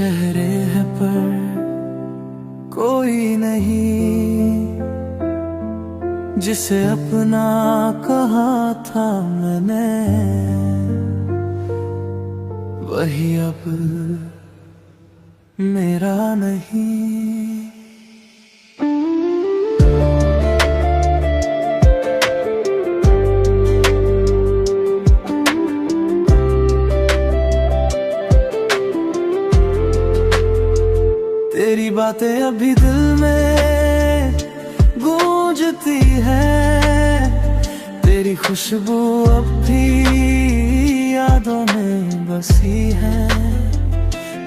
चेहरे हैं पर कोई नहीं, जिसे अपना कहा था मैंने वही अब मेरा नहीं। तेरी बातें अभी दिल में गूंजती है, तेरी खुशबू अब भी यादों में बसी है।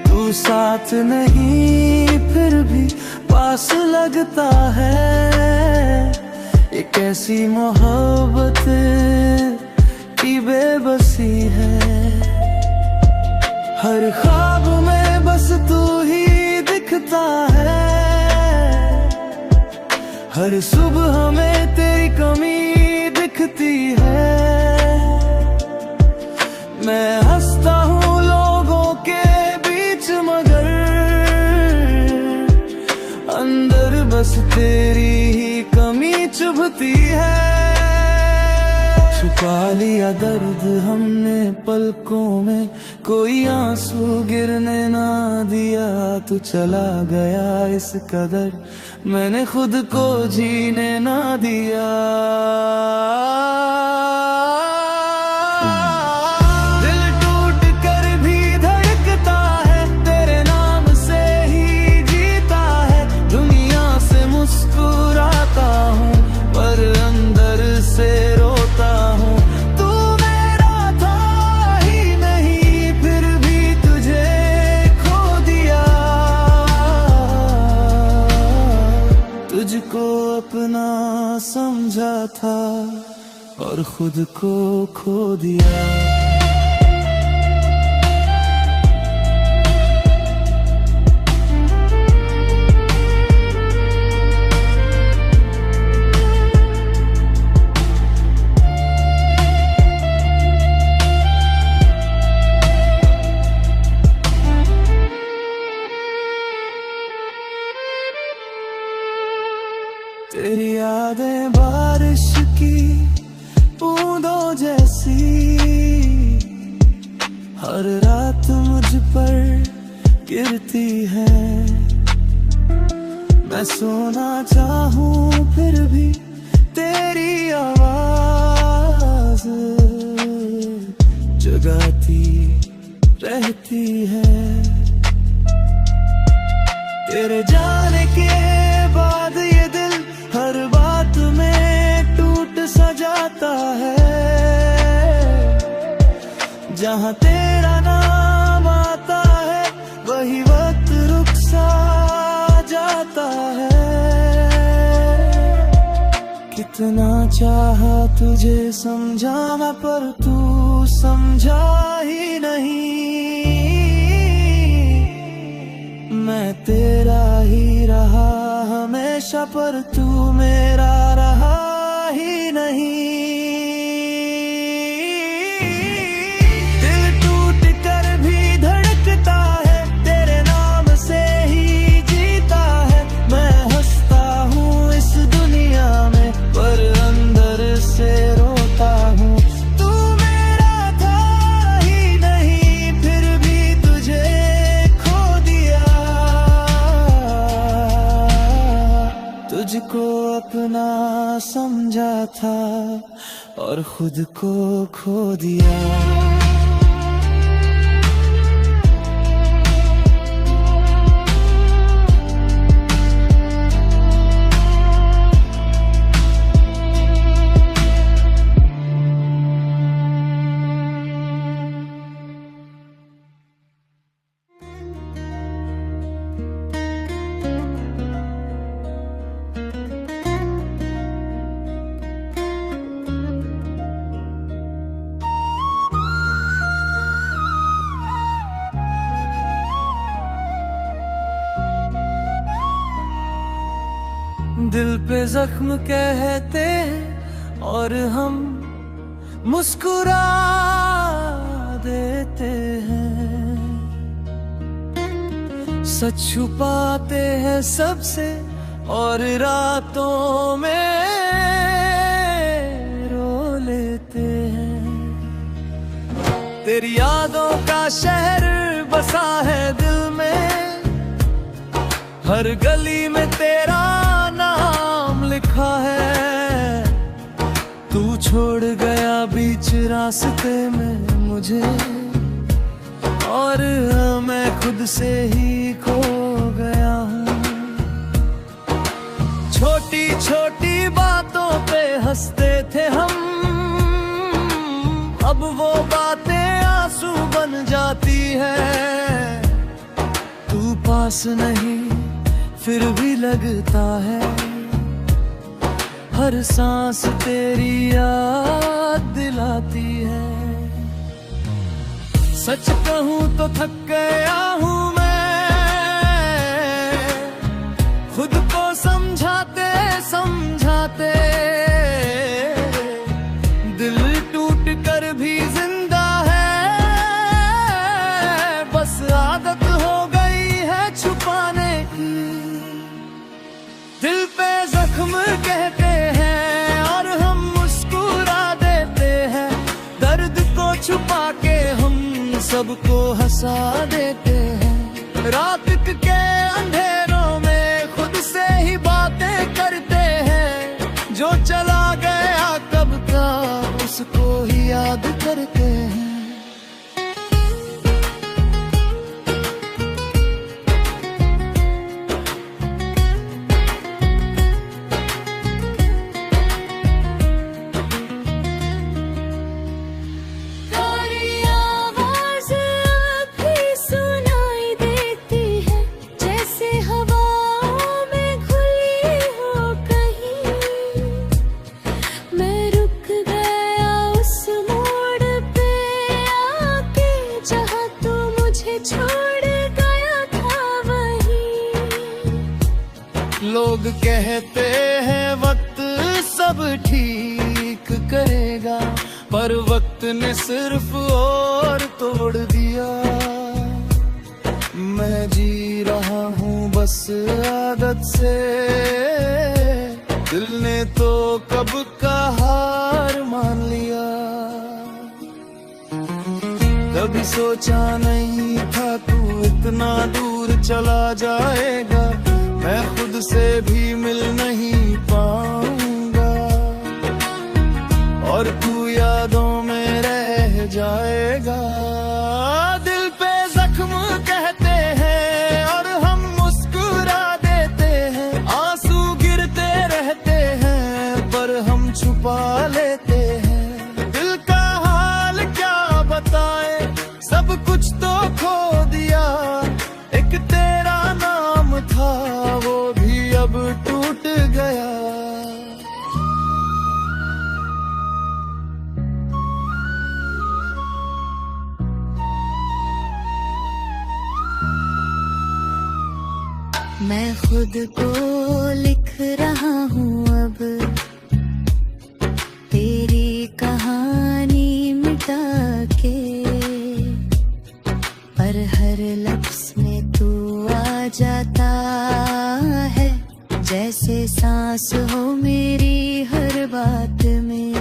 तू साथ नहीं फिर भी पास लगता है, ये कैसी मोहब्बत की बेबसी है। हर ख्वाब में बस तू ही दिखता है, हर सुबह में तेरी कमी दिखती है। मैं हंसता हूँ लोगों के बीच मगर अंदर बस तेरी ही कमी चुभती है। छुपा लिया दर्द हमने पलकों में, कोई आंसू गिरने ना दिया। तू चला गया इस कदर मैंने खुद को जीने ना दिया। दिल टूट कर भी धड़कता है, तेरे नाम से ही जीता है। दुनिया से मुस्कुराता हूँ पर अंदर से रोता हूँ। तू मेरा था ही नहीं फिर भी तुझे खो दिया। तुझको अपना समझा था और खुद को खो दिया। तेरी यादें बारिश की बूंदों जैसी हर रात मुझ पर गिरती है। मैं सोना चाहूं फिर भी तेरी आवाज जगाती रहती है। तेरे जाने के बाद ये दिल हर बात में टूट सा जाता है। जहाँ तेरा नाम आता है वही वक्त रुक सा जाता है। कितना चाहा तुझे समझाना पर तू समझा ही नहीं। मैं तेरा ही रहा हमेशा पर तू मेरा रहा ही नहीं। दिल टूट कर भी धड़कता है, तेरे नाम से ही जीता है। मैं हंसता हूँ इस दुनिया में पर अंदर से रोता हूँ। तू मेरा था ही नहीं फिर भी तुझे खो दिया। तुझको अपना समझा था और खुद को खो दिया। दिल पे जख्म कहते हैं और हम मुस्कुरा देते हैं। सच छुपाते हैं सबसे और रातों में रो लेते हैं। तेरी यादों का शहर बसा है दिल में, हर गली में तेरा नाम लिखा है। तू छोड़ गया बीच रास्ते में मुझे, और मैं खुद से ही खो गया हूँ। छोटी छोटी बातों पे हंसते थे हम, अब वो बातें आंसू बन जाती है। तू पास नहीं फिर भी लगता है, हर सांस तेरी याद दिलाती है। सच कहूं तो थक गया हूं मैं, खुद को समझाते समझाते। दिल टूट कर भी जिंदा है, बस आदत हो गई है छुपाने की। दिल पे जख्म कहते हैं और हम मुस्कुरा देते हैं, दर्द को छुपा के हम सबको हंसा देते हैं। रात के अंधेरों में खुद से ही बातें करते हैं, जो चला गया कब का उसको ही याद करते हैं। लोग कहते हैं वक्त सब ठीक करेगा, पर वक्त ने सिर्फ और तोड़ दिया। मैं जी रहा हूँ बस आदत से, दिल ने तो कब का हार मान लिया। कभी सोचा नहीं था तू इतना दूर चला जाएगा, मैं खुद से भी मिल नहीं पाऊंगा, और तू यादों में रह जाएगा। दिल पे जख्म कहते हैं और हम मुस्कुरा देते हैं, आंसू गिरते रहते हैं पर हम छुपा लेते हैं। दिल का हाल क्या बताए, सब कुछ तो खो दिया। एक तेरा नाम था वो भी अब टूट गया। मैं खुद को लिख रहा हूँ अब, तेरी कहानी मिटा के, पर हर लफ्ज़ में तू आ जाता है, जैसे सांस हो मेरी हर बात में।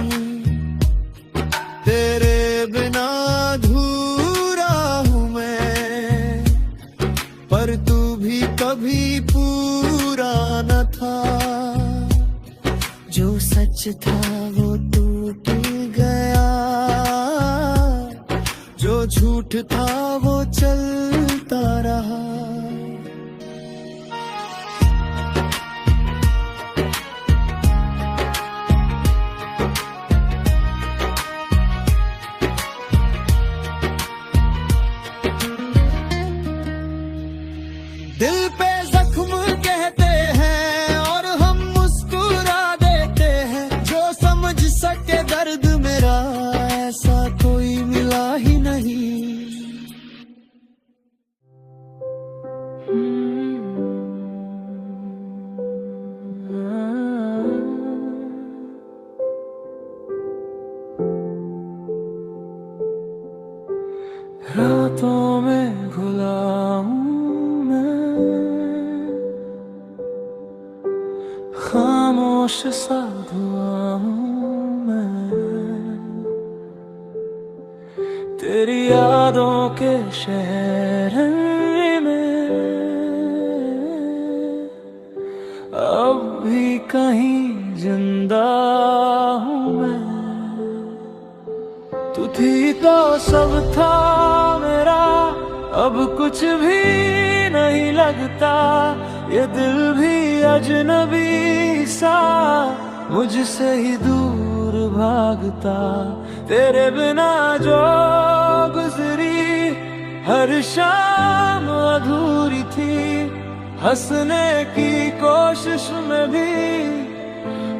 तेरे बिना अधूरा हूँ मैं, पर तू भी कभी पूरा न था। जो सच था वो टूट गया, जो झूठ था वो चलता रहा। दिल पे जख्म कहते हैं और हम मुस्कुरा देते हैं, जो समझ सके दर्द मेरा ऐसा कोई मिला ही नहीं। रातों में खुला हूँ मैं, सा धुआं हूँ मैं, तेरी यादों के शहर में अब भी कहीं जिंदा हूँ मैं। तू थी तो सब था मेरा, अब कुछ भी नहीं लगता। ये दिल भी अजनबी सा मुझसे ही दूर भागता। तेरे बिना जो गुजरी हर शाम अधूरी थी, हंसने की कोशिश में भी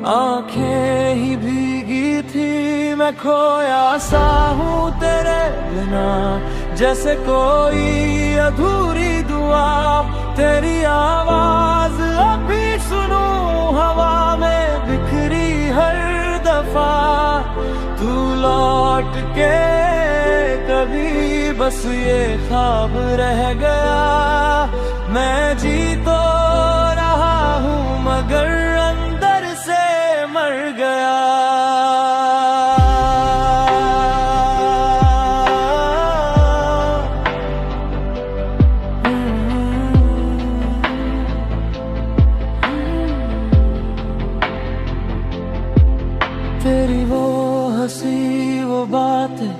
आंखें ही भीगी थी। मैं खोया सा हूँ तेरे बिना, जैसे कोई अधूरी दुआ। तेरी आवाज अभी सुनूं हवा में बिखरी हर दफा। तू लौट के कभी बस ये ख्वाब रह गया। मैं जी तो रहा हूँ मगर अंदर से मर गया। तेरी वो हंसी वो बातें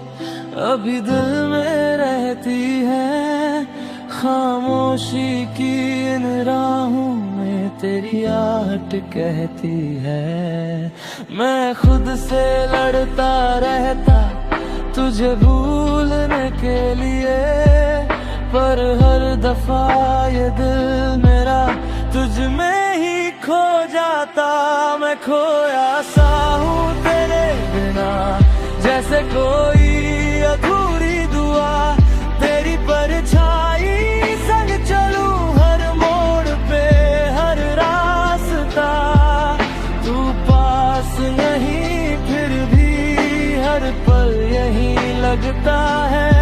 अभी दिल में रहती है। खामोशी की इन राहों में तेरी आहट कहती है। मैं खुद से लड़ता रहता तुझे भूलने के लिए, पर हर दफा ये दिल मेरा तुझ में ही खो जाता। मैं खोया सा हूँ तेरे बिना, जैसे कोई अधूरी दुआ। तेरी परछाई संग चलूं हर मोड़ पे हर रास्ता। तू पास नहीं फिर भी हर पल यही लगता है।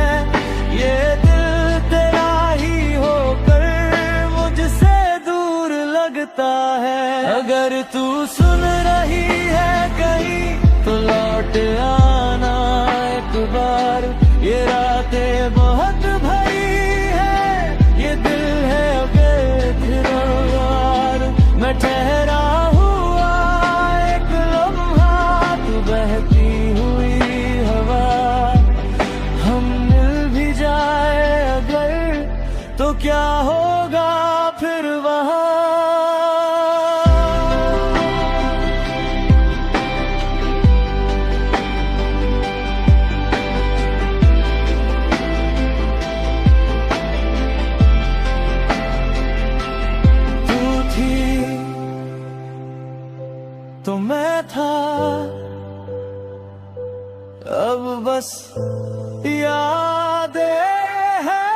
ये दिल तेरा ही होकर मुझसे दूर लगता है। अगर तू सुन रही है कहीं तो लौट आना एक बार। ये रातें बहुत भरी है, ये दिल है बेकरार। मैं ठहरा हुआ एक लम्हा, तू बहती हुई हवा। हम मिल भी जाए अगर तो क्या होगा फिर वहाँ। तो मैं था अब बस यादें हैं।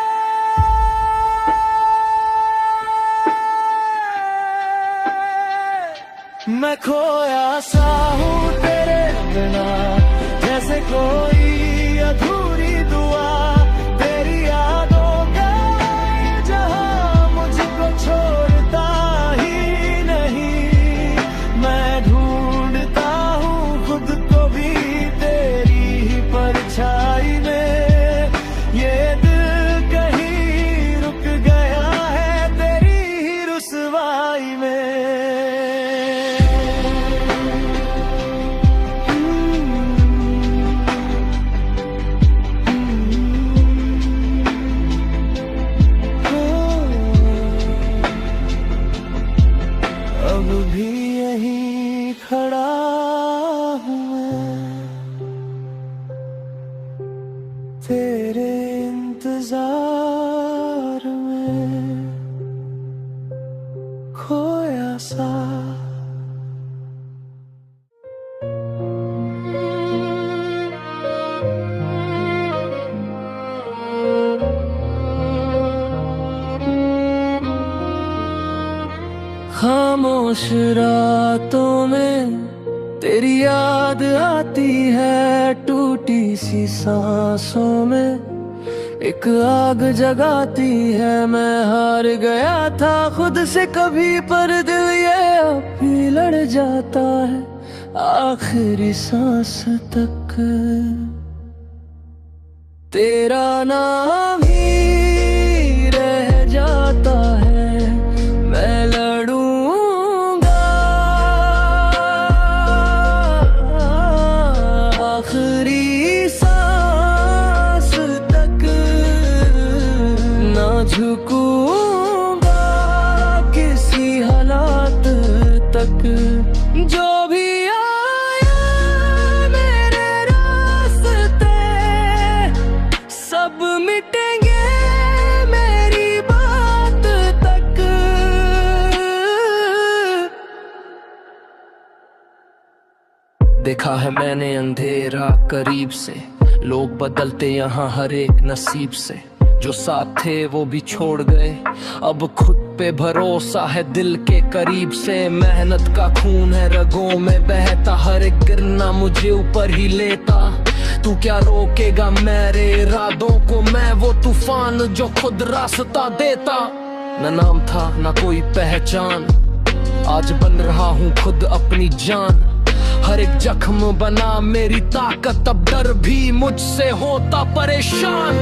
मैं खोया सा हूँ तेरे बिना, जैसे कोई अधूरी दुआ। तेरी यादों का जहां मुझको छोड़ता ही नहीं। मैं ढूंढता हूँ खुद को भी तेरी ही परछाई में। ये दिल कहीं रुक गया है तेरी ही रुसवाई में। अब भी यही खड़ा हूँ मैं, तेरे इंतजार में खोया सा। खामोश रातों में तेरी याद आती है। टूटी सी सांसों में एक आग जगाती है। मैं हार गया था खुद से कभी, पर दिल ये अब भी लड़ जाता है आखिरी सांस तक। तेरा नाम ही रह जाता है, मैं लड़ूंगा आखिरी सांस तक, ना झुकूंगा किसी हालात तक। जो भी आया मेरे रास्ते सब मिटेंगे मेरी बात तक। देखा है मैंने अंधेरा करीब से, लोग बदलते यहाँ हर एक नसीब से। जो साथ थे वो भी छोड़ गए, अब खुद पे भरोसा है दिल के करीब से। मेहनत का खून है रगों में बहता, हर एक गिरना मुझे ऊपर ही लेता। तू क्या रोकेगा मेरे इरादों को, मैं वो तूफान जो खुद रास्ता देता। न नाम था न कोई पहचान, आज बन रहा हूँ खुद अपनी जान। हर एक जख्म बना मेरी ताकत, अब डर भी मुझसे होता परेशान।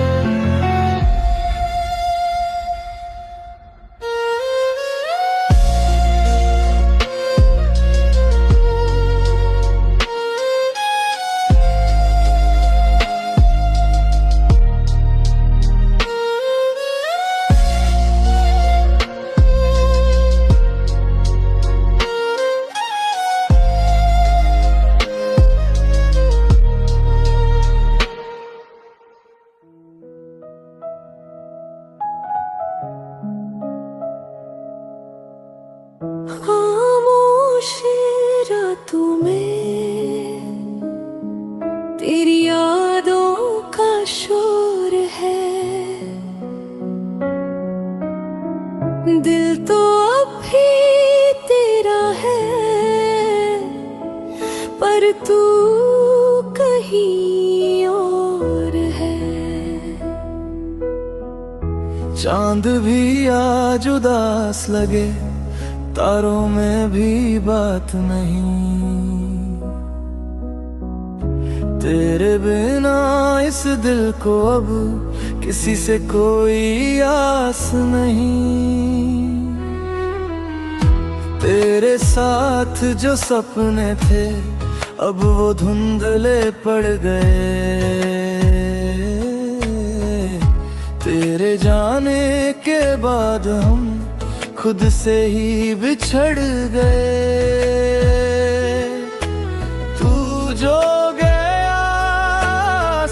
खामोश रातों में तेरी यादों का शोर है, दिल तो अब भी तेरा है पर तू कहीं और है। चांद भी आज उदास लगे, तारों में भी बात नहीं। तेरे बिना इस दिल को अब किसी से कोई आस नहीं। तेरे साथ जो सपने थे अब वो धुंधले पड़ गए। तेरे जाने के बाद हम खुद से ही बिछड़ गए। तू जो गया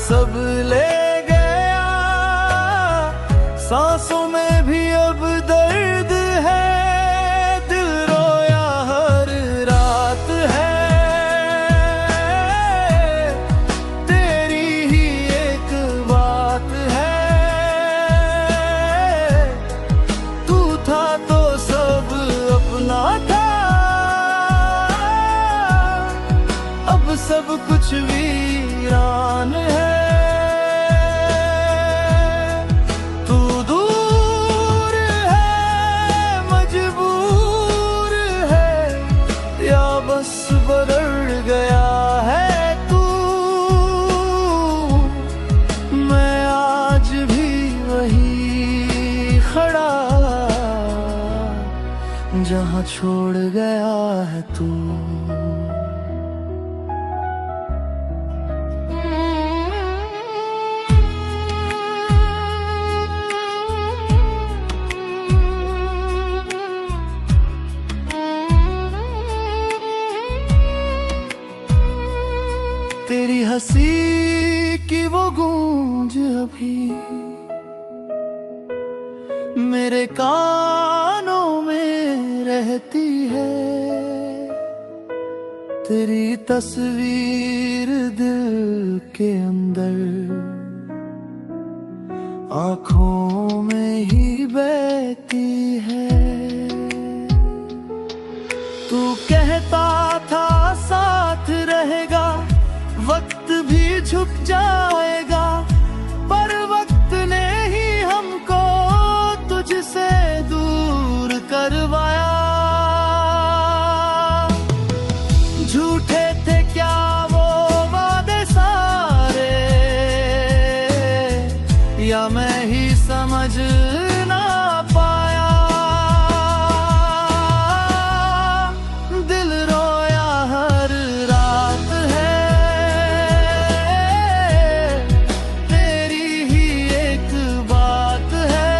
सब ले गया, सांसों में भी अब दर्द है। दिल रोया हर रात है, तेरी ही एक बात है। तू था तो सब अपना था, अब सब कुछ वीरान है। तू दूर है, मजबूर है, या बस बदल गया है तू। मैं आज भी वही खड़ा जहाँ छोड़ गया है तू। तेरी हंसी की वो गूंज अभी मेरे कानों में रहती है। तेरी तस्वीर दिल के अंदर आँखों में ही बहती है। तू कहता था साथ रहेगा, वक्त भी झुक जाएगा, पर वक्त ने ही हमको तुझसे दूर करवाया। या मैं ही समझ ना पाया। दिल रोया हर रात है, तेरी ही एक बात है।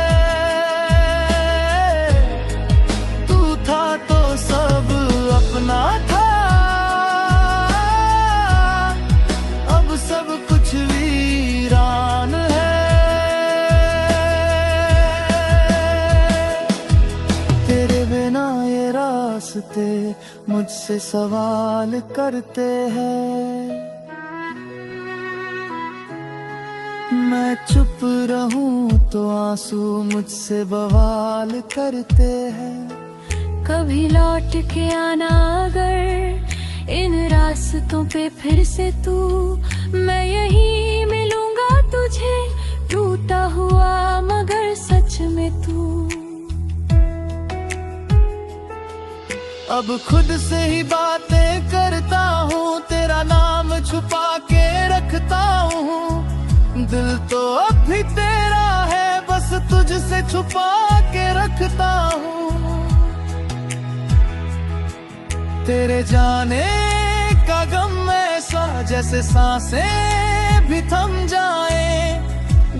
तू था तो सब अपना था, अब सब कुछ वीरान है। तेरे बिना ये रास्ते मुझसे सवाल करते हैं। मैं चुप रहूं तो आंसू मुझसे बवाल करते हैं। कभी लौट के आना अगर इन रास्तों पे फिर से तू, मैं यहीं मिलूंगा तुझे, टूटा हुआ मगर सच में तू। अब खुद से ही बातें करता हूँ, तेरा नाम छुपा के रखता हूँ। दिल तो अब भी तेरा है, बस तुझसे छुपा के रखता हूँ। तेरे जाने का गम ऐसा जैसे सांसें भी थम जाए।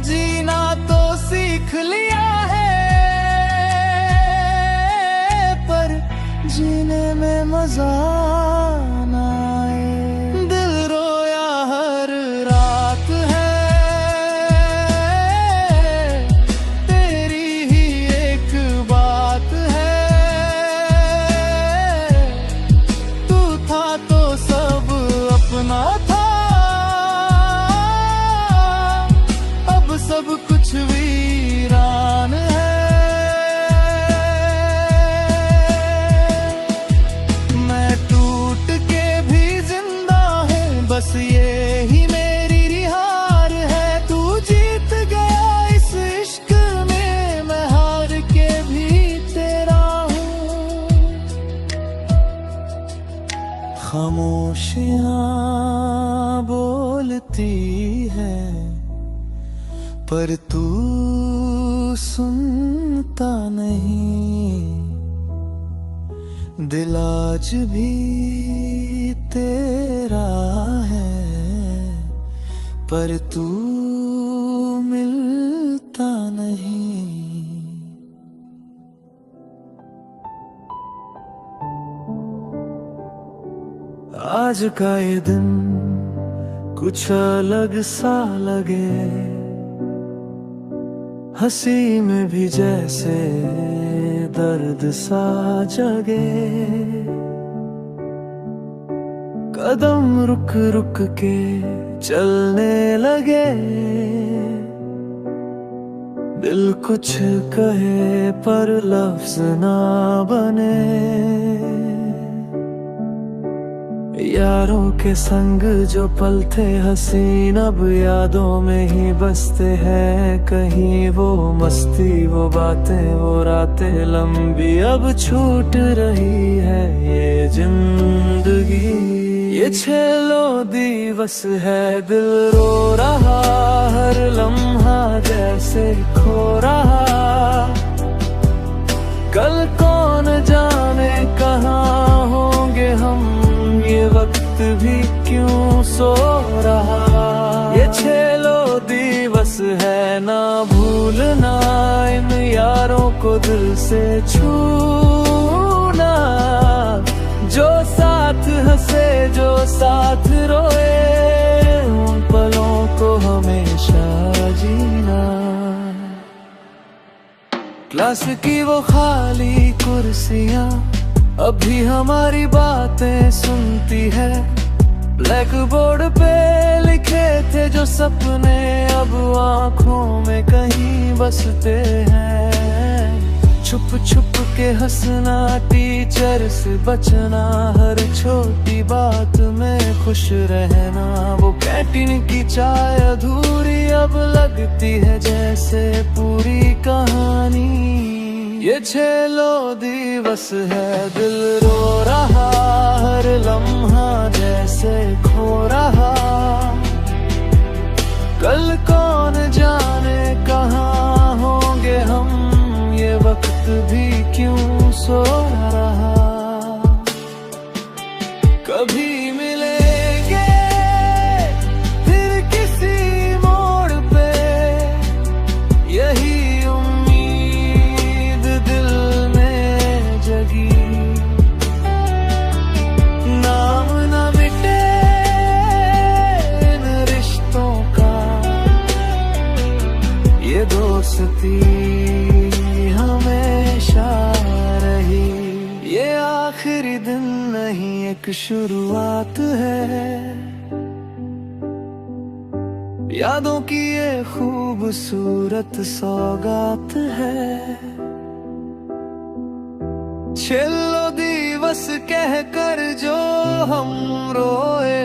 जीना तो सीख लिया है, पर जीने में मजा ना आए। दिल रोया हर रात है, तेरी ही एक बात है। तू था तो सब अपना था, अब सब कुछ वीरान है। बस ये ही मेरी रिहार है। तू जीत गया इस इश्क में, मैं हार के भी तेरा हूँ। खामोशियाँ बोलती है पर तू सुनता नहीं। दिल आज भी तेरा है, पर तू मिलता नहीं। आज का ये दिन कुछ अलग सा लगे, हंसी में भी जैसे दर्द सा जगे। कदम रुक रुक के चलने लगे, दिल कुछ कहे पर लफ्ज ना बने। यारों के संग जो पल थे हसीन, अब यादों में ही बसते हैं। कहीं वो मस्ती, वो बातें, वो रातें लंबी अब छूट रही है ये जिंदगी। ये छेलो दिवस है, दिल रो रहा हर लम्हा जैसे खो रहा। कल कौन जाने कहाँ होंगे हम, ये वक्त भी क्यों सो रहा। ये छेलो दिवस है, ना भूलना इन यारों को दिल से छूना। जो साथ हंसे, जो साथ रोए, उन पलों को हमेशा जीना। क्लास की वो खाली कुर्सियां अभी हमारी बातें सुनती है। ब्लैक बोर्ड पे लिखे थे जो सपने, अब आंखों में कहीं बसते हैं। छुप छुप के हंसना, टीचर से बचना, हर छोटी बात में खुश रहना। वो कैंटीन की चाय अधूरी अब लगती है जैसे पूरी कहानी। ये छेलो दिवस है, दिल रो रहा हर लम्हा जैसे खो रहा। कल कौन जाने का भी क्यों सोया रहा। कभी मिलेंगे फिर किसी मोड़ पे, यही उम्मीद दिल में जगी। नाम न मिटे इन रिश्तों का, ये दोस्ती हमेशा रही। ये आखिरी दिन नहीं एक शुरुआत है, यादों की ये खूबसूरत सौगात है। छेलो दिवस कह कर जो हम रोए,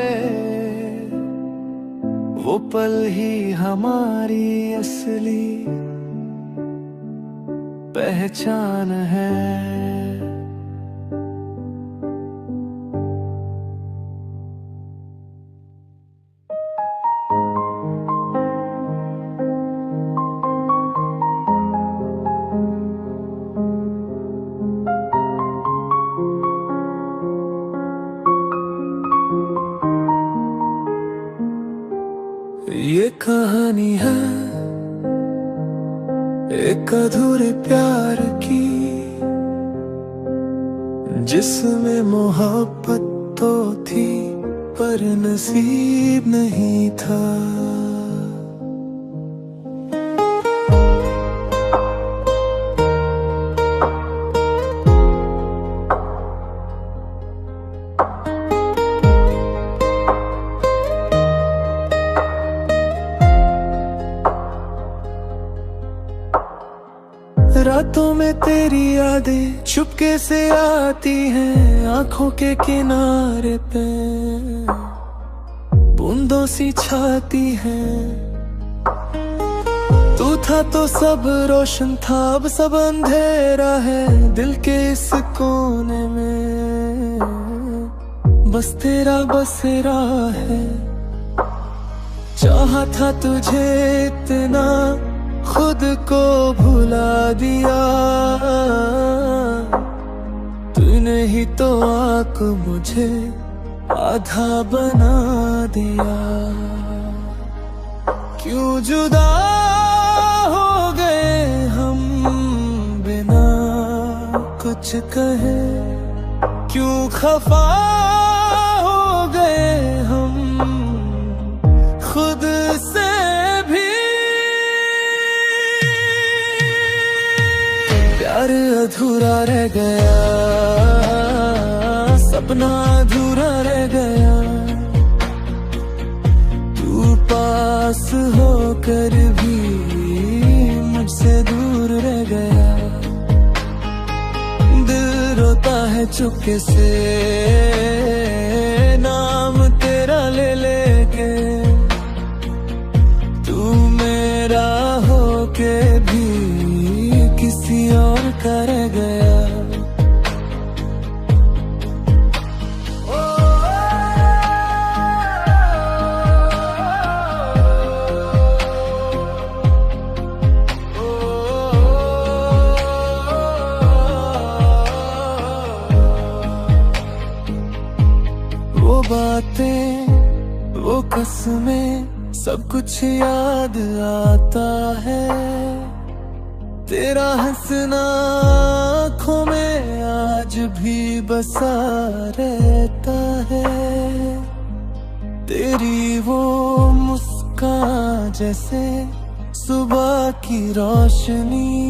वो पल ही हमारी असली पहचान है। ये कहानी है एक अधूरे प्यार की, जिसमें मोहब्बत तो थी पर नसीब नहीं था। रातों में तेरी यादें चुपके से आती हैं, आंखों के किनारे पे बूंदों सी छाती हैं। तू था तो सब रोशन था, अब सब अंधेरा है दिल के इस कोने में, बस तेरा बसेरा है। चाहा था तुझे इतना, खुद को भुला दिया, तूने ही तो आके मुझे आधा बना दिया। क्यों जुदा हो गए हम बिना कुछ कहे, क्यों खफा हो गए हम खुद से भी। प्यार अधूरा रह गया, सपना अधूरा रह गया, तू पास होकर भी मुझसे दूर रह गया। दिल रोता है चुपके से नाम तेरा ले लेके, तू मेरा होके भी किसी और का रह गया। वो बातें वो कसमें सब कुछ याद आता है, तेरा हंसना आँखों में आज भी बसा रहता है। तेरी वो मुस्कान जैसे सुबह की रोशनी,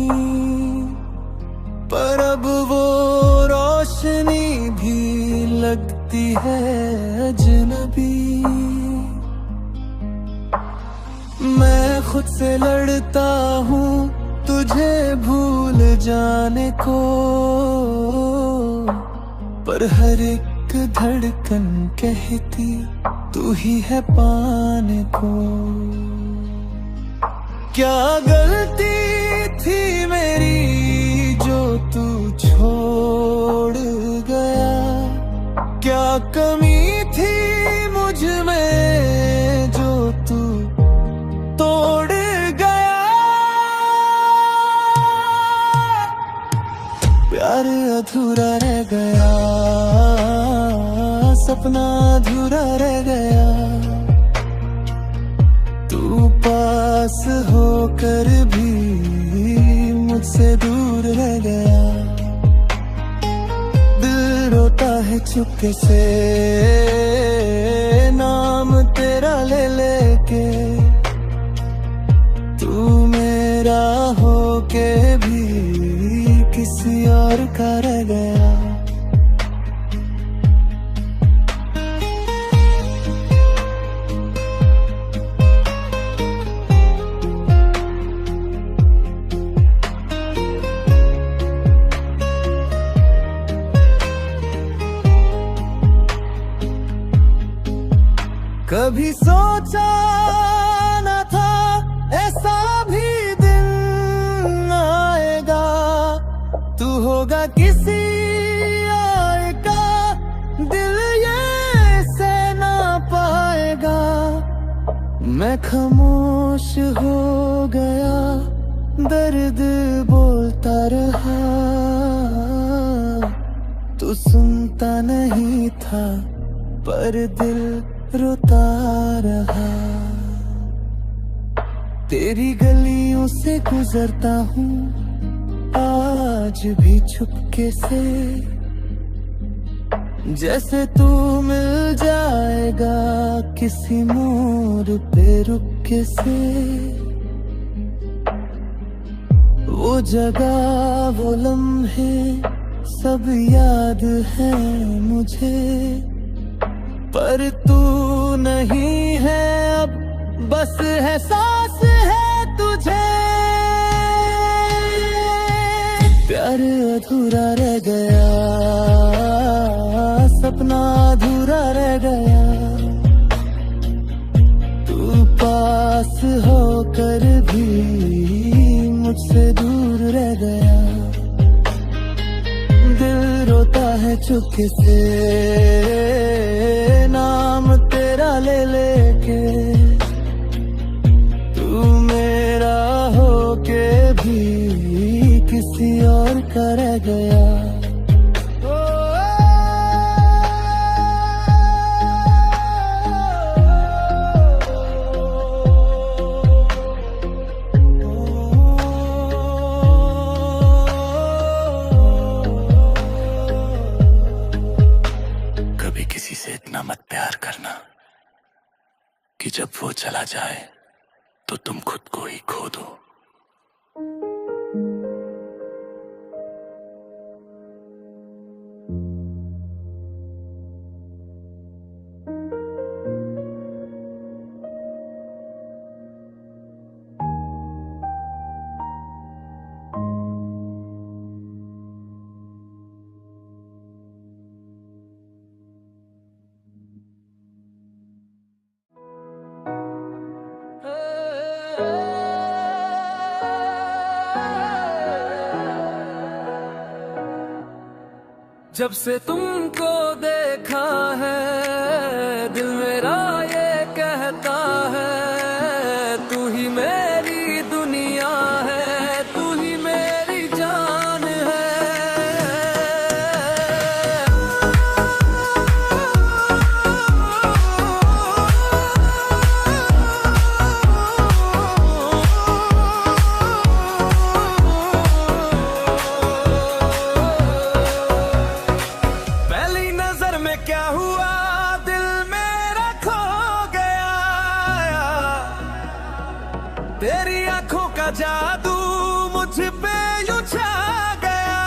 पर अब वो रोशनी भी लगती है अजनबी। मैं खुद से लड़ता हूँ तुझे भूल जाने को, पर हर एक धड़कन कहती तू ही है पाने को। क्या गलती थी मेरी जो तू छोड़ गया, क्या कमी थी मुझ में जो तू तोड़ गया। प्यार अधूरा रह गया, सपना अधूरा रह गया। तू पास होकर भी मुझसे दूर रह गया। दिल रोता है चुपके से नाम तेरा ले लेके। तू मेरा होके भी किसी और का रह गया। कभी सोचा न था ऐसा भी दिन आएगा, तू होगा किसी और का, दिल ये सह ना पाएगा। मैं खामोश हो गया, दर्द बोलता रहा। तू सुनता नहीं था पर दिल रोता रहा। तेरी गलियों से गुजरता हूँ आज भी चुपके से, जैसे तू मिल जाएगा किसी मोड़ पे रुके से। वो जगह वो लम्हे सब याद है मुझे, पर तू नहीं है अब, बस है सांस है तुझे। प्यार अधूरा रह गया, सपना अधूरा रह गया। तू पास होकर भी मुझसे दूर रह गया। दिल रोता है चुपके से नाम तेरा ले लेके। तू मेरा होके भी किसी और का रह गया। किसी से इतना मत प्यार करना कि जब वो चला जाए तो तुम खुद को ही खो दो। जब से तुमको देखा है दिल मेरा ये कहता है, तू ही मेरी दुनिया है, तू ही मेरी जान है। क्या हुआ दिल मेरा खो गया, तेरी आंखों का जादू मुझ पे यूं छा गया।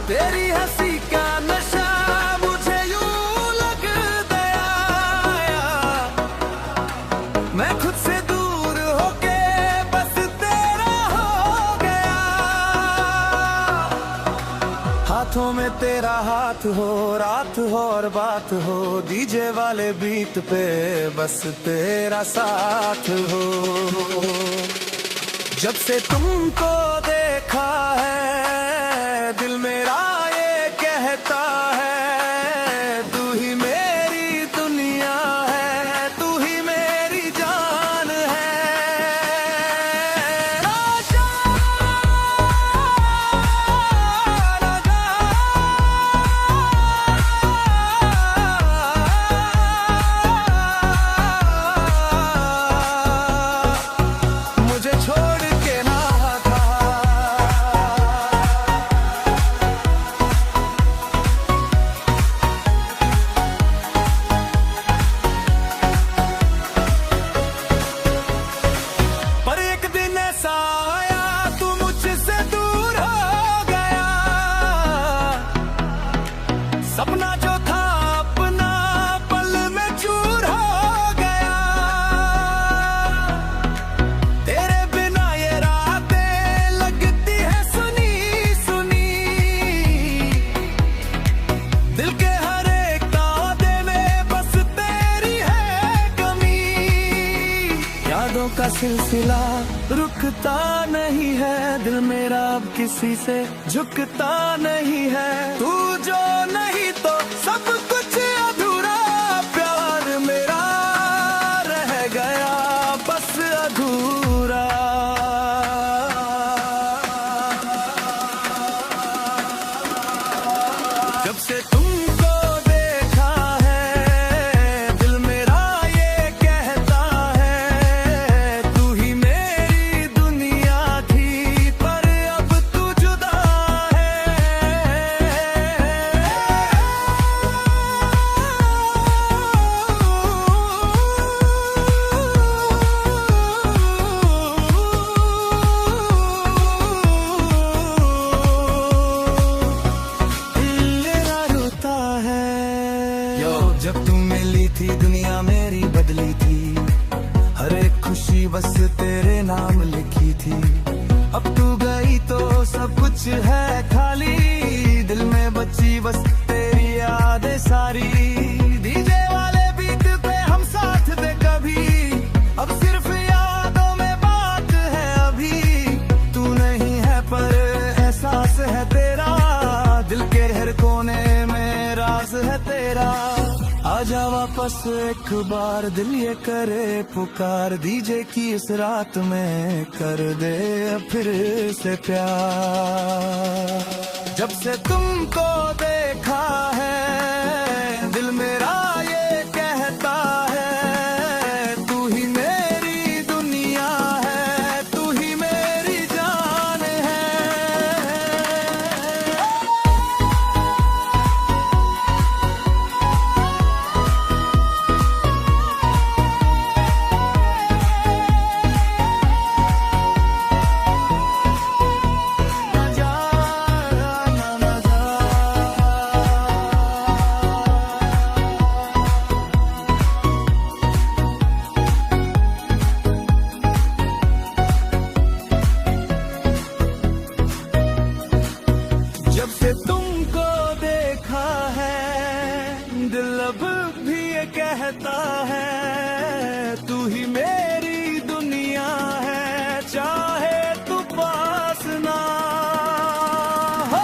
तेरी हंसी का नशा मुझे यूं लग गया। मैं खुद से दूर होके बस तेरा हो गया। हाथों में तेरा हाथ हो, रात हो और बात हो, डीजे वाले बीट पे बस तेरा साथ हो। जब से तुमको देखा है दिल मेरा ये कहता है, तू ही मेरी दुनिया है, तू ही मेरी जान है। सिलसिला रुकता नहीं है, दिल मेरा अब किसी से झुकता नहीं है। तू जो नहीं तो सब कुछ अधूरा, प्यार मेरा रह गया बस अधूरा। जब से तुमको देखा है, दिल मेरा ये कहता है, तू ही मेरी दुनिया थी पर अब तू जुदा है। मेरा रोता है। जब तू मिली थी दुनिया मेरी बदली थी, हर एक खुशी बस तेरे नाम लिखी थी। अब तू गई तो सब कुछ है खाली, दिल में बची बस तेरी यादें सारी। डीजे वाले बीट पे हम साथ थे कभी, अब सिर्फ यादों में बात है अभी। तू नहीं है पर एहसास है तेरा, दिल के हर कोने में राज है तेरा। आजा वापस एक बार, दिल ये करे पुकार, डीजे की इस रात में कर दे फिर से प्यार। जब से तुमको देखा है, दिल मेरा ये कहता है, तू ही मेरी दुनिया है, तू ही मेरी जान है। जब से तुमको देखा है, दिल अब भी ये कहता है, तू ही मेरी दुनिया है, चाहे तू पास ना हो।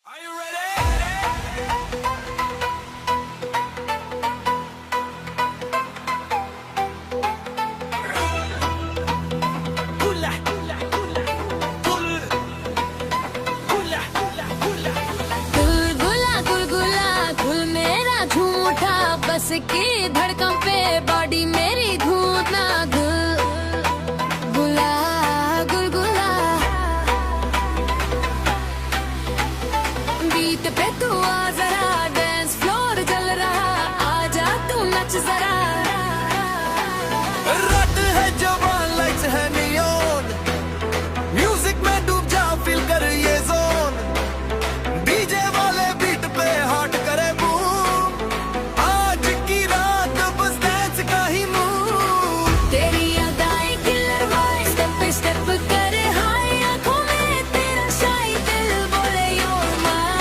Are you ready? Hula, hula, hula, hula, hula, hula, hula. गुलगुला गुलगुला गुल मेरा झूठा, बस की धड़कन पे बॉडी मेरी धूतना। गुलगुला गुलगुला बीट पे तू आ जरा, डांस फ्लोर चल रहा, आजा तू नच जरा। रात है जवान, लाइट्स है नियॉन, म्यूजिक में डूब जा, फील कर ये जोन। डीजे वाले बीट पे हॉट करे बूम, आज की रात बस डांस का ही मूड। तेरी अदाएं किलर वाइज, स्टेप पे स्टेप करे हाय, आंखों में तेरा शाई दिल बोले you're mine।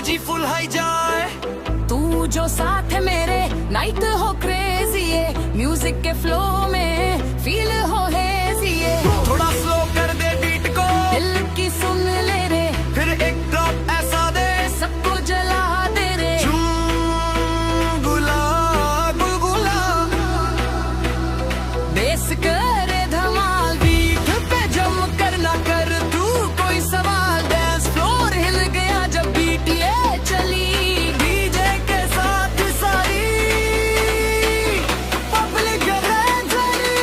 Energy full high जाए। तू जो साथ है मेरे, नाइट हो क्रेजी है, म्यूजिक के फ्लो में फील हो हेजी है। थोड़ा स्लो कर दे बीट को, दिल की सुन ले रे, फिर एक ड्रॉप ऐसा दे सबको जला दे रे। गुला गुलगुला बेस करे धमाल, बीट पे जम कर ना कर तू कोई सवाल। डांस फ्लोर हिल गया जब बीट ये चली, डीजे के साथ सारी पब्लिक है जली।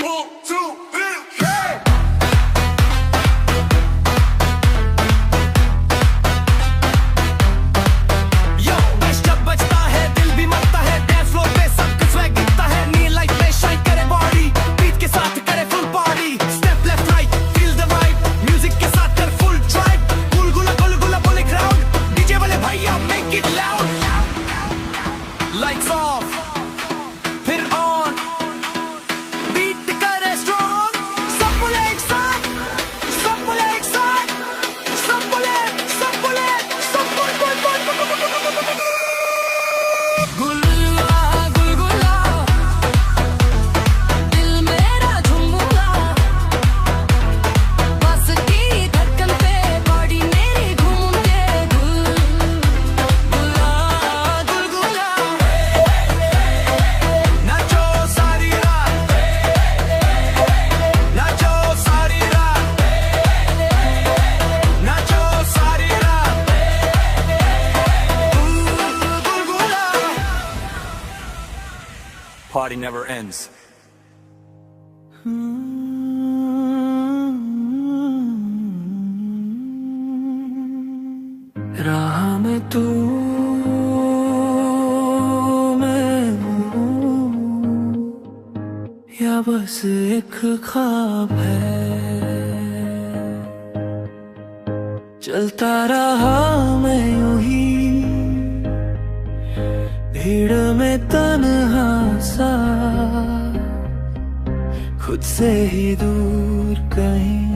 1 2 3 यो बेस जब बजता है दिल भी मरता है, डांस फ्लोर पे सब कुछ स्वैग दिखता है। नी लाइट पे शाइन करे बॉडी, बीट के साथ करे full party. Step left right feel the vibe, music के साथ कर फुल ड्राइव। गुलगुला बोले क्राउड, डीजे वाले भैया make it loud. Lights off फिर ऑन, बीट करे स्ट्रॉन्ग। सब बोले एक साथ, सब बोले एक साथ, सब बोले सब बोले सब बोल। गुलगुला गुलगुला दिल मेरा झुमूला, बस की धड़कन पे बॉडी मेरी घूमते। गुलगुला गुलगुला नाचो सारी रात, नाचो सारी रात, नाचो सारी रात। गुलगुला Party never ends. राह में तू मैं हूँ, या बस एक ख्वाब है। चलता रहा मैं यूं ही भीड़ में तन्हा सा, खुद से ही दूर कहीं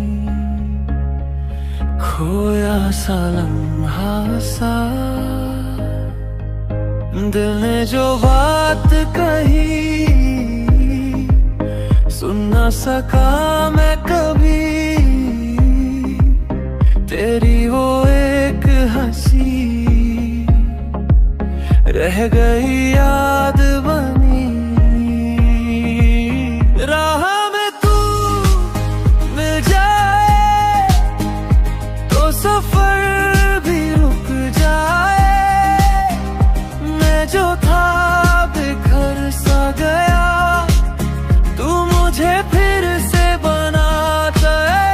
खोया सा लम्हा सा। दिल ने जो बात कही सुन ना सका मैं कभी, तेरी वो एक हंसी रह गई याद बनी। राह में तू मिल जाए तो सफर भी रुक जाए। मैं जो था बिखर सा गया, तू मुझे फिर से बनाता है।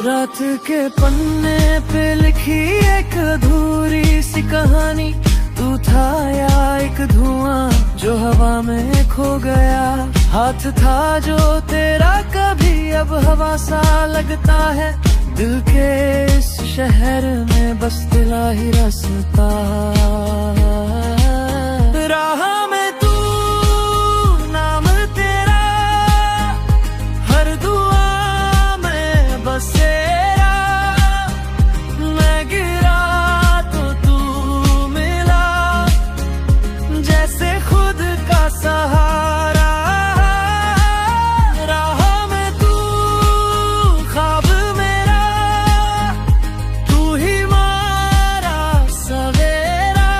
रात के पन्ने पे लिखी एक अधूरी सी कहानी, तू था या एक धुआं जो हवा में खो गया। हाथ था जो तेरा कभी अब हवा सा लगता है। दिल के इस शहर में बस दिला ही रास्ता। राह में तू नाम तेरा, हर दुआ में बसेरा। मैं गिरा तो तू मिला, जैसे खुद का सहारा। राह में तू ख्वाब मेरा, तू ही मारा सवेरा।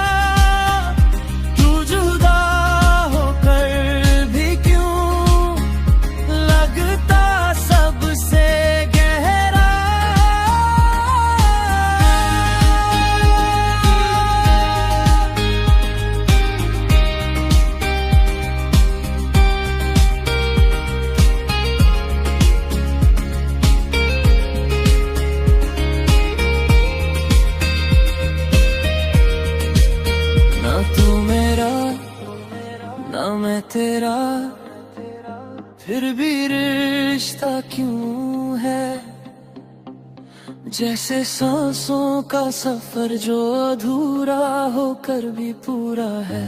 तू जुदा होकर भी क्यों लगता सबसे गहरा। ना तू मेरा ना मैं तेरा, फिर भी रिश्ता क्यों है जैसे सांसों का सफर जो अधूरा होकर भी पूरा है।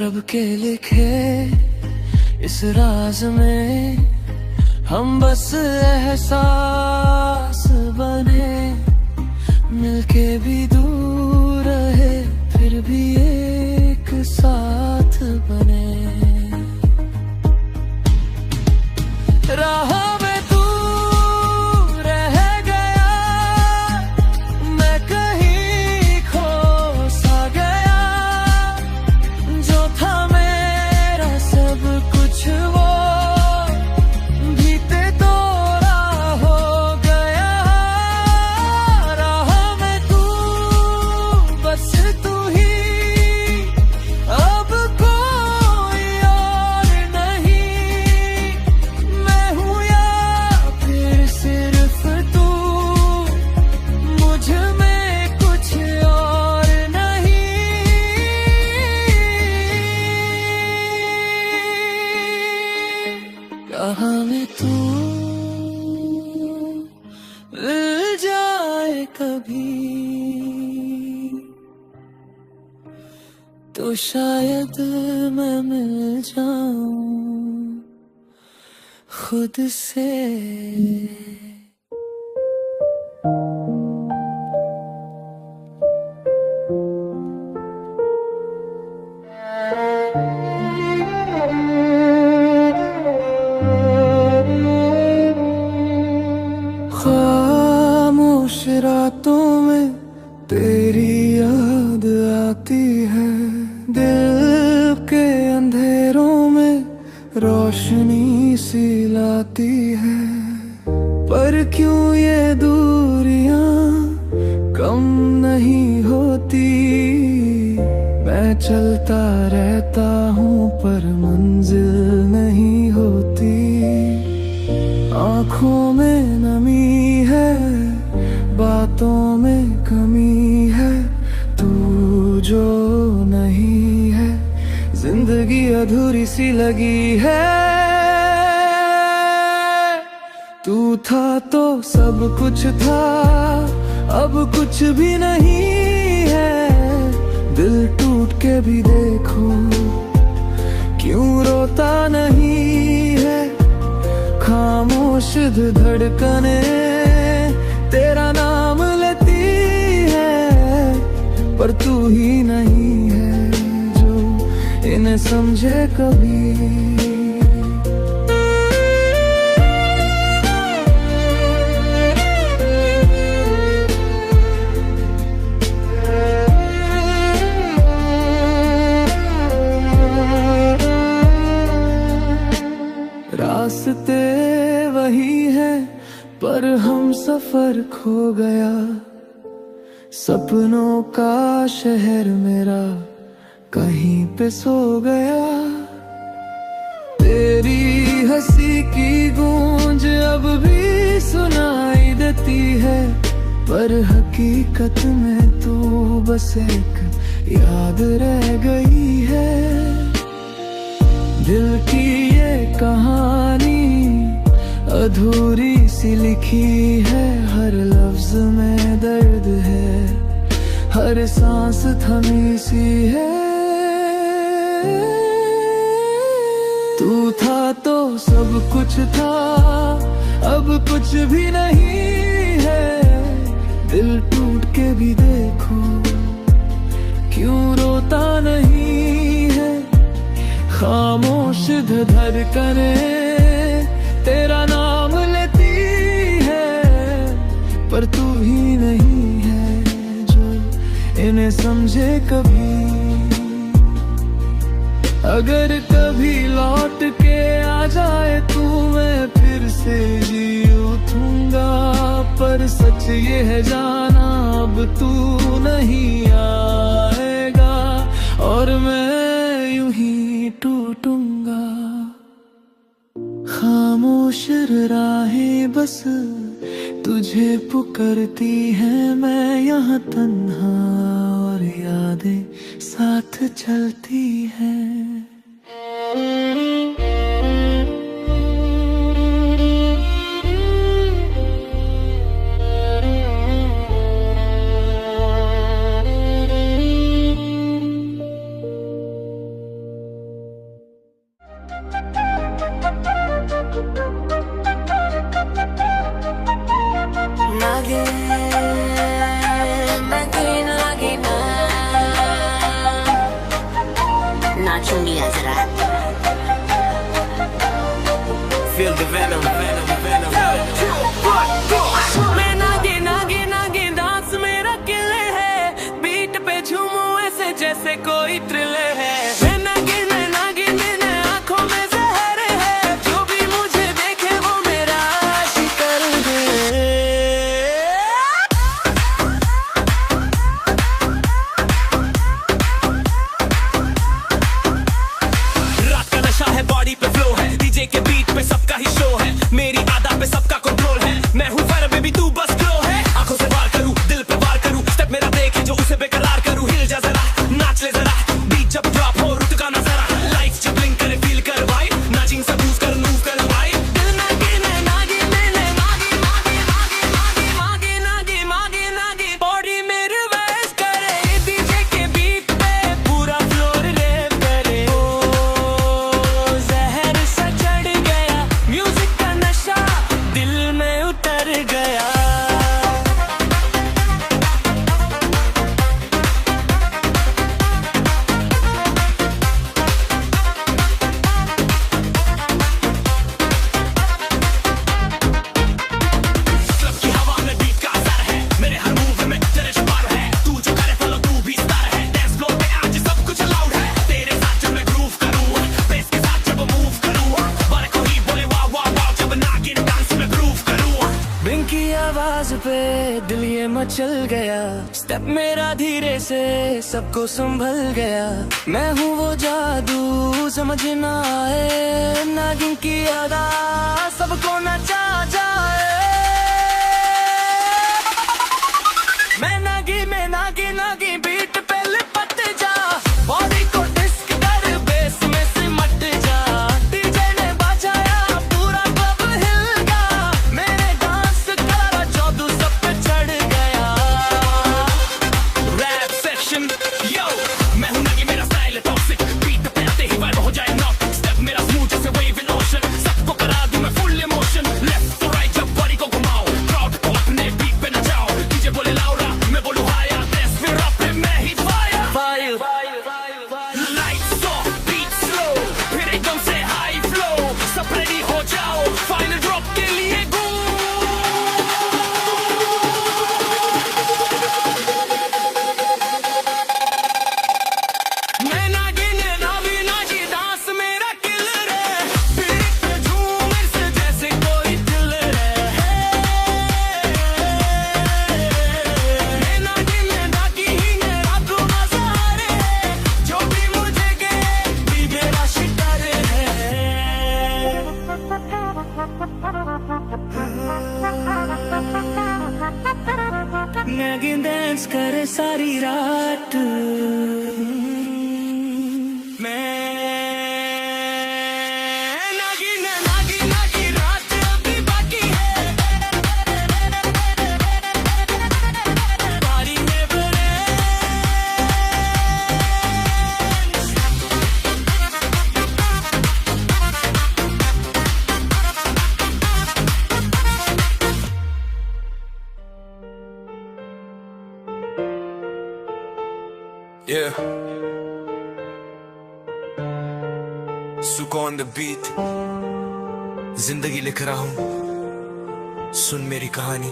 रब के लिखे इस राज में हम बस एहसास बने, मिलके भी दूर रहे फिर भी एक साथ बने। राह में तू रह गया, मैं कहीं खो सा गया, जो था मेरा सब कुछ वो बीते तोड़ा हो गया। राह में तू बस तू ही, अब कोई और नहीं, मैं हूँ या फिर सिर्फ तू, मुझ में कुछ और नहीं। कहाँ में तू मिल जाए कभी तो शायद मैं मिल जाऊं खुद से। खामोश रातों में तेरी याद आती है, दिल के अंधेरों में रोशनी सी लाती है। पर क्यों ये दूरियां कम नहीं होती, मैं चलता रहता हूँ पर मंजिल नहीं होती। आँखों में नमी है, बातों में कमी है, तू जो नहीं है जिंदगी अधूरी सी लगी है। तू था तो सब कुछ था, अब कुछ भी नहीं है। दिल टूट के भी देखो क्यों रोता नहीं है। खामोश धड़कने तेरा नाम लेती है, पर तू ही नहीं है जो इन्हें समझे कभी। रास्ते वही है पर हम सफर खो गया, सपनों का शहर मेरा कहीं पे सो गया। तेरी हंसी की गूंज अब भी सुनाई देती है, पर हकीकत में तू बस एक याद रह गई है। दिल की ये कहानी अधूरी सी लिखी है, हर लफ्ज में दर्द है, हर सांस थमी सी है। तू था तो सब कुछ था, अब कुछ भी नहीं है। दिल टूट के भी देखो क्यों रोता नहीं है। खामोश धड़कने तेरा नाम लेती है, पर तू ही नहीं है जो इन्हें समझे कभी। अगर कभी लौट के आ जाए तू, मैं फिर से जी उठूंगा, पर सच ये है जाना अब तू नहीं आएगा, और मैं यूं ही टूटूंगा। खामोश राहें बस तुझे पुकारती हैं, मैं यहाँ तन्हा और यादें साथ चलती हैं। नागिन नागिन नागिन नाचूंगी आज रात Feel the venom, venom, venom. मैं नागिन नागिन नागिन डांस मेरा किले है, बीट पे झूमूं ऐसे जैसे कोई थ्रिल है। मैं नागिन नागिन आंखों में जहर है, जो भी मुझे देखे वो मेरा आशिक कर दे। रात का नशा है, बॉडी पे फ्लो है, डीजे के बीट पे सबका ही शो है, मेरी आदा पे सबका कंट्रोल है। मैं हूँ फायर बेबी तू बस ग्लो है, आंखों से वार करूँ दिल पे वार करूँ, स्टेप मेरा देखे जो उसे बेकरार करूँ। हिल जा जरा नाच ले जरा, बीट जब ड्रॉप हो रुक का नजारा, लाइफ जब ब्लिंक करे फील कर वाइब, नाचिंग सब मूव कर वाइब। दिल नागिन नागिन नागिन नागिन नागिन नागिन नागिन नागिन बॉडी मेरे वैस करे, डीजे के बीट पे पूरा फ्लोर रेव करे। ओ जहर सा चढ़ गया, म्यूजिक का नशा दिल में उतर गया। क्लब की हवा में बीट का असर है, मेरे हर मूव में तेरे शुमार है, तू जो करे फॉलो तू भी स्टार है। डांस फ्लोर पे आज सब कुछ अलाउड है, तेरे साथ जब मैं ग्रूव करूं, बेस के साथ जब मूव करूं, बारे को ही बोले वाह वाह वाह जब नागिन डांस में ग्रूव करूं। बिंग की आवाज पे दिल ये मचल गया, स्टेप मेरा धीरे से सबको संभल गया। मैं हूँ वो जादू समझ ना आए, नागिन की अदा सबको नचा जाए। मैं नागिन नागिन बीट पे लिपट जा, बॉडी को डिस्क कर बेस में सिमट जा। डीजे ने बजाया पूरा क्लब हिल गया, मेरे डांस का जादू सब पे चढ़ गया। रैप सेक्शन यो, मैं हूं नागिन मेरा स्टाइल है टॉक्सिक, बीट पे आते ही वाइब हो जाए नॉक, स्टेप मेरा स्मूथ जैसे वेव इन ओशन, सबको करा दूं मैं full emotion. Left to right जब बॉडी को घुमाओ, क्राउड को अपने बीट पे नचाओ, डीजे बोले लाउडा मैं बोलूं हाया, ड्रेस फिर अप पे मैं ही fire fire. Lights off beat slow, फिर एकदम से हाई फ्लो, सब रेडी हो जाओ फाइनल ड्रॉप के लिए गो। मैं नागिन नागिन नागिन डांस मेरा किलर है, बीट पे झूम ऐसे जैसे कोई थ्रिलर है। मैं नागिन नागिन रातों बाजार है, जो भी मुझे गए भी मेरा शिकार है। नागिन डांस करे सारी रात, मैं नागिन नागिन नागिन रात अभी बाकी है, पारी में भरे। Yeah. Suko on the beat. जिंदगी लिख रहा हूं, सुन मेरी कहानी।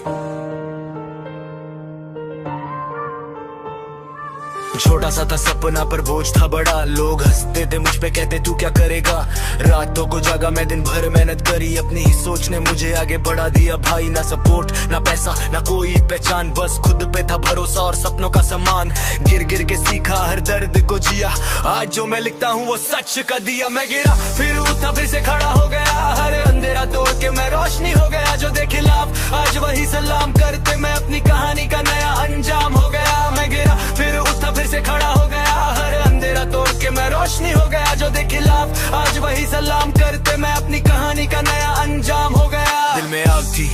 छोटा सा था सपना पर बोझ था बड़ा, लोग हंसते थे मुझ पे कहते तू क्या करेगा। रातों को जागा मैं दिन भर मेहनत करी, अपनी ही सोच ने मुझे आगे बढ़ा दिया भाई। ना सपोर्ट ना पैसा ना कोई पहचान, बस खुद पे था भरोसा और सपनों का सामान। गिर गिर के सीखा हर दर्द को जिया, आज जो मैं लिखता हूँ वो सच का दिया। मैं गिरा फिर उठा फिर से खड़ा हो गया, हर अंधेरा तोड़ के मैं रोशनी हो गया। जो दे खिलाफ आज वही सलाम करते, मैं अपनी कहानी का नया अंजाम हो गया। मैं गिरा फिर उठा फिर से खड़ा हो गया, हर अंधेरा तोड़ के मैं रोशनी हो गया। जो दे खिलाफ आज वही सलाम करते, मैं अपनी कहानी का नया अंजाम हो गया। दिल में आग थी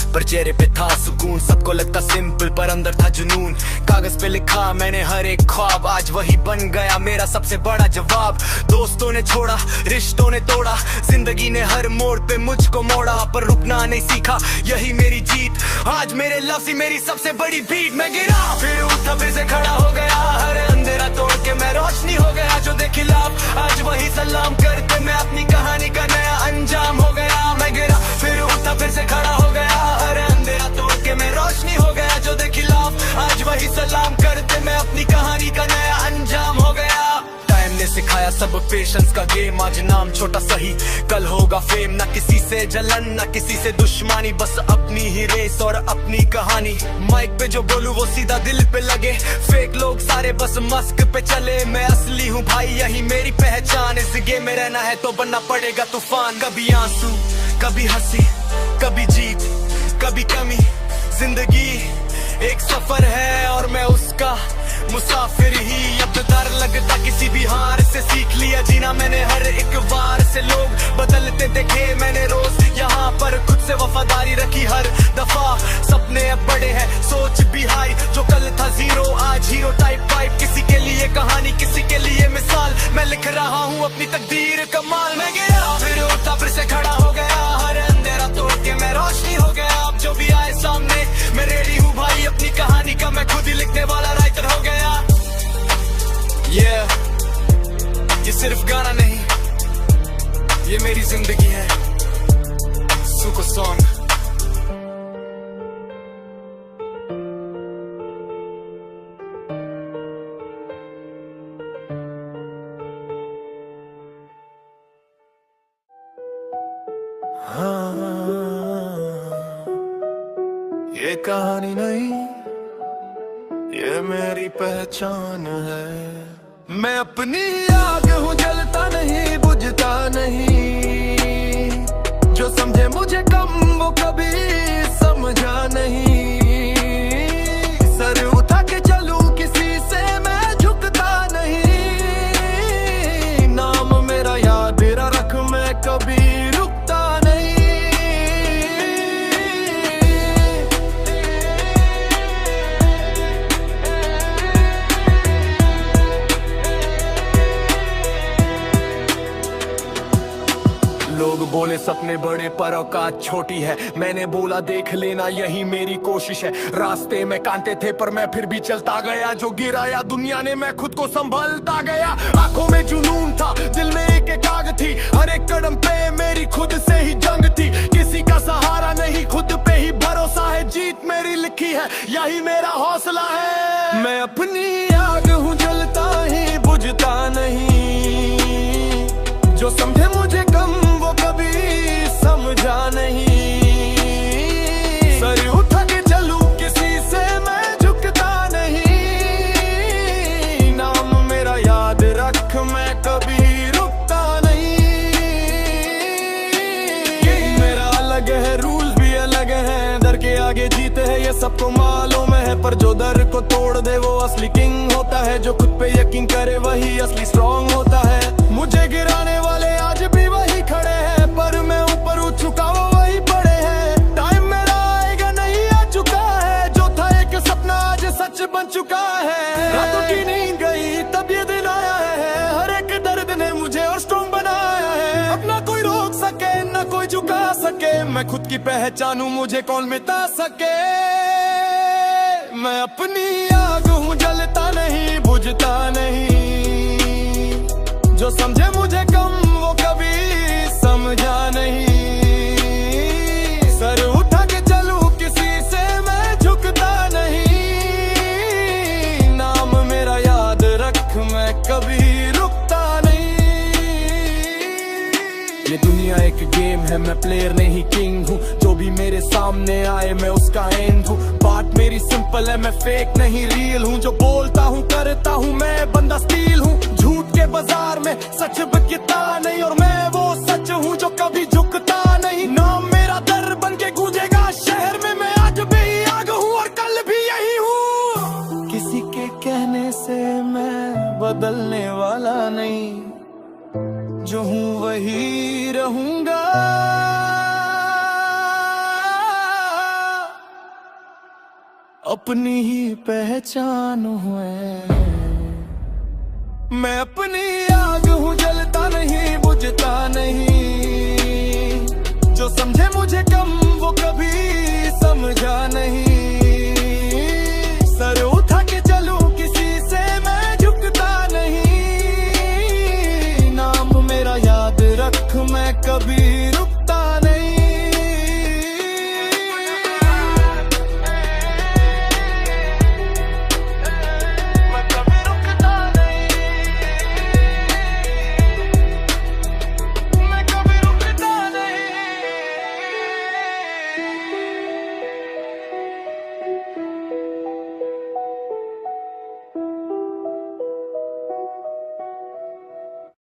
पर चेहरे पे था सुकून। सबको लगता सिंपल पर अंदर था जुनून। कागज पे लिखा मैंने हर एक ख्वाब, आज वही बन गया मेरा सबसे बड़ा जवाब। दोस्तों ने छोड़ा, रिश्तों ने तोड़ा, जिंदगी ने हर मोड़ पे मुझको मोड़ा, पर रुकना नहीं सीखा यही मेरी जीत। आज मेरे लफ्ज़ ही मेरी सबसे बड़ी बीट। मैं गिरा फिर उठा फिर से खड़ा हो गया, हर अंधेरा तोड़ के मैं रोशनी हो गया। जो दे खिलाफ आज वही सलाम करते मैं अपनी कहानी का नया अंजाम हो गया। मैं गिरा फिर उठा फिर से खड़ा हो गया, हर अंधेरा तोड़ के मैं रोशनी हो गया। जो दे खिलाफ आज वही सलाम करते मैं अपनी कहानी का नया अंजाम हो गया। टाइम ने सिखाया सब पेशेंस का गेम, आज नाम छोटा सही कल होगा फेम। ना किसी से जलन ना किसी से दुश्मनी, बस अपनी ही रेस और अपनी कहानी। माइक पे जो बोलूं वो सीधा दिल पे लगे, फेक लोग सारे बस मस्क पे चले। मैं असली हूँ भाई यही मेरी पहचान, इस गेम में रहना है तो बनना पड़ेगा तूफान। कभी आंसू कभी हंसी कभी जीत कभी कमी, जिंदगी एक सफर है और मैं उसका मुसाफिर ही। अब डर लगता किसी भी हार से, सीख लिया जीना मैंने हर एक बार से। लोग बदलते देखे मैंने रोज यहाँ पर, खुद से वफादारी रखी हर दफा। सपने अब बड़े हैं सोच भी हाई, जो कल था जीरो आज हीरो टाइप वाइब। किसी के लिए कहानी किसी के लिए मिसाल, मैं लिख रहा हूँ अपनी तकदीर कमाल। मैं गिरा फिर उठा फिर से खड़ा हो गया, हर अंधेरा तोड़ के मैं रोशनी हो गया। अब जो भी आए सामने मैं रेडी हूँ भाई, अपनी कहानी का मैं खुद ही लिखने वाला राइटर हो गया। ये सिर्फ गाना नहीं, ये मेरी जिंदगी है। सुको सॉन्ग। हाँ, ये कहानी नहीं ये मेरी पहचान है। मैं अपनी आग हूँ, जलता नहीं बुझता नहीं। जो समझे मुझे कम वो कभी समझा नहीं। सर उठा के चलूं किसी से मैं झुकता नहीं। नाम मेरा याद रख मैं कभी रुकता नहीं। लोग बोले सपने बड़े पर औकात छोटी है, मैंने बोला देख लेना यही मेरी कोशिश है। रास्ते में कांटे थे पर मैं फिर भी चलता गया, जो गिराया दुनिया ने मैं खुद को संभलता गया। आंखों में जुनून था दिल में एक एक आग थी, हर एक कदम पे मेरी खुद से ही जंग थी। किसी का सहारा नहीं खुद पे ही भरोसा है, जीत मेरी लिखी है यही मेरा हौसला है। मैं अपनी आग हूँ, जलता ही बुझता नहीं। जो समझे मुझे कम वो कभी समझा नहीं। सर उठा के चलूं किसी से मैं झुकता नहीं। नाम मेरा याद रख मैं कभी रुकता नहीं। मेरा अलग है रूल्स भी अलग हैं, डर के आगे जीते हैं ये सबको मालूम है। पर जो डर को तोड़ दे वो असली किंग होता है, जो खुद पे यकीन करे वही असली स्ट्रॉन्ग होता है। मुझे गिराने वाले आज भी वही खड़े हैं, पर मैं ऊपर उठ चुका वो वही पड़े हैं। टाइम मेरा आएगा नहीं आ चुका है, जो था एक सपना आज सच बन चुका है। रातों की नींद गई तब ये दिन आया है, हर एक दर्द ने मुझे और स्ट्रॉन्ग बनाया है। अब ना कोई रोक सके ना कोई झुका सके, मैं खुद की पहचानूं मुझे कौन मिटा सके। मैं अपनी आग हूँ, जलता नहीं बुझता नहीं। जो समझे मुझे कम वो कभी समझा नहीं। सर उठा के चलूं किसी से मैं झुकता नहीं। नाम मेरा याद रख मैं कभी रुकता नहीं। ये दुनिया एक गेम है, मैं प्लेयर नहीं किंग हूँ। जो भी मेरे सामने आए मैं उसका एंड हूँ। बात मेरी सिंपल है, मैं फेक नहीं रियल हूँ। जो बोलता हूँ करता हूँ, मैं बंदा स्टील हूँ। झूठ के बाजार में सच बिकता नहीं, और मैं वो सच हूँ जो कभी झुकता नहीं। नाम मेरा दर बन के गूंजेगा शहर में, मैं आज भी आग हूँ और कल भी यही हूँ। किसी के कहने से मैं बदलने वाला नहीं, जो हूँ वही रहूंगा। अपनी ही पहचान हूँ मैं अपनी आग हूँ, जलता नहीं बुझता नहीं, जो समझे मुझे कम